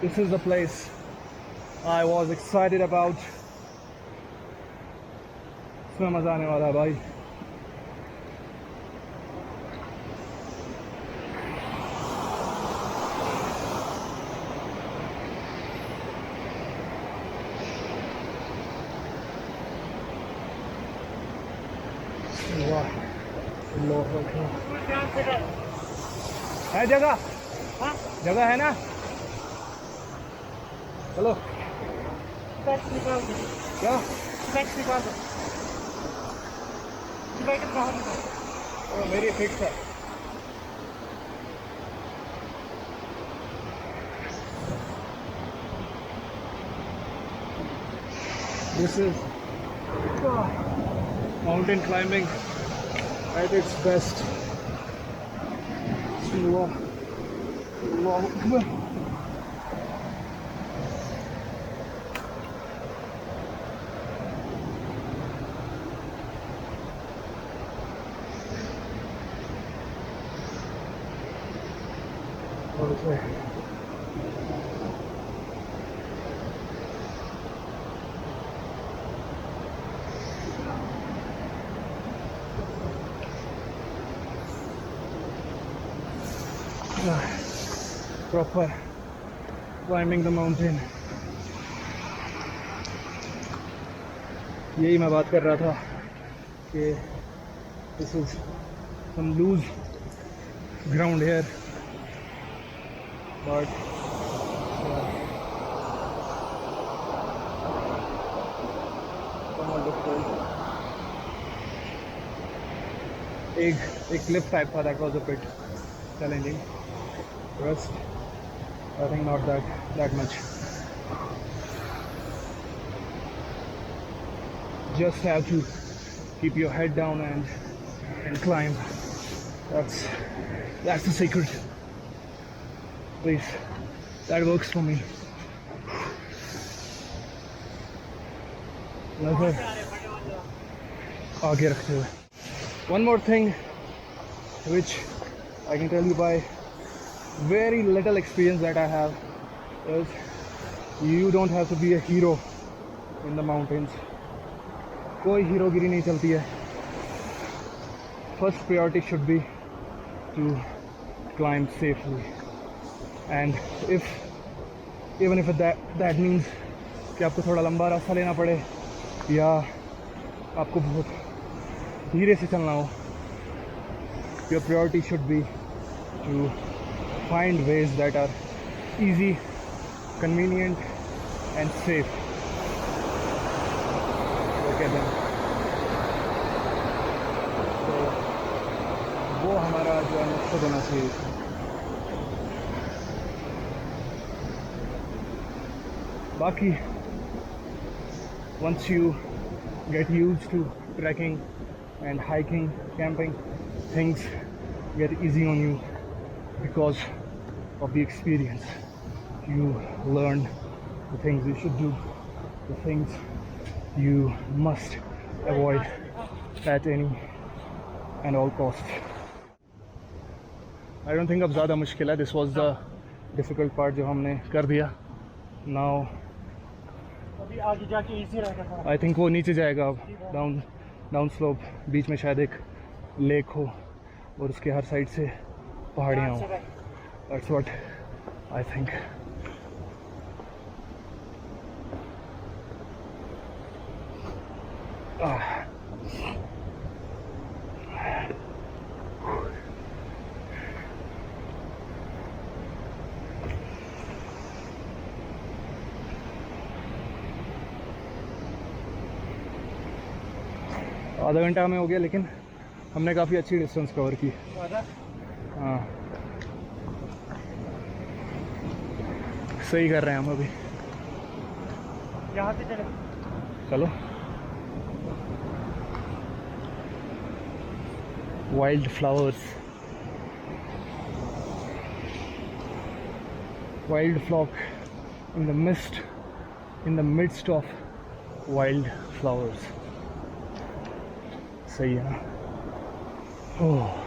This is the place I was excited about. इसमें मज़ा आने वाला है भाई. है जगह? जगह है ना? चलो. क्या? मेरी फिक्स है. This is mountain climbing at its best. Okay. Proper climbing the mountain. यही मैं बात कर रहा था कि this is some loose ground here, but एक cliff type था, that was a bit challenging. Rest, I think not that much. Just have to keep your head down and climb. That's the secret. Please, that works for me. नजर आगे रखते हुए. One more thing, which I can tell you by very little experience that I have, is you don't have to be a hero in the mountains. कोई हीरोगिरी नहीं चलती है. First priority should be to climb safely, and even if that means कि आपको थोड़ा लंबा रास्ता लेना पड़े या आपको बहुत धीरे से चलना हो, your priority should be to find ways that are easy, convenient and safe. Look at them. तो वो हमारा जो है मकसद होना चाहिए. बाकी once you get used to trekking and hiking, camping, things get easy on you because of the experience. You learn the things you should do, the things you must avoid at any and all costs. I don't think अब ज़्यादा मुश्किल है. This was the difficult part जो हमने कर दिया. Now अभी आगे जाके इजी रहेगा. I think वो नीचे जाएगा अब डाउन स्लोप. बीच में शायद एक लेक हो और उसके हर साइड से पहाड़ियाँ हो. That's what I think. आधा घंटा हमें हो गया, लेकिन हमने काफ़ी अच्छी डिस्टेंस कवर की. हाँ, सही कर रहे हैं हम अभी. यहाँ से चलो. Wild flowers, wild flock in the midst of wild flowers. सही है ना? ओह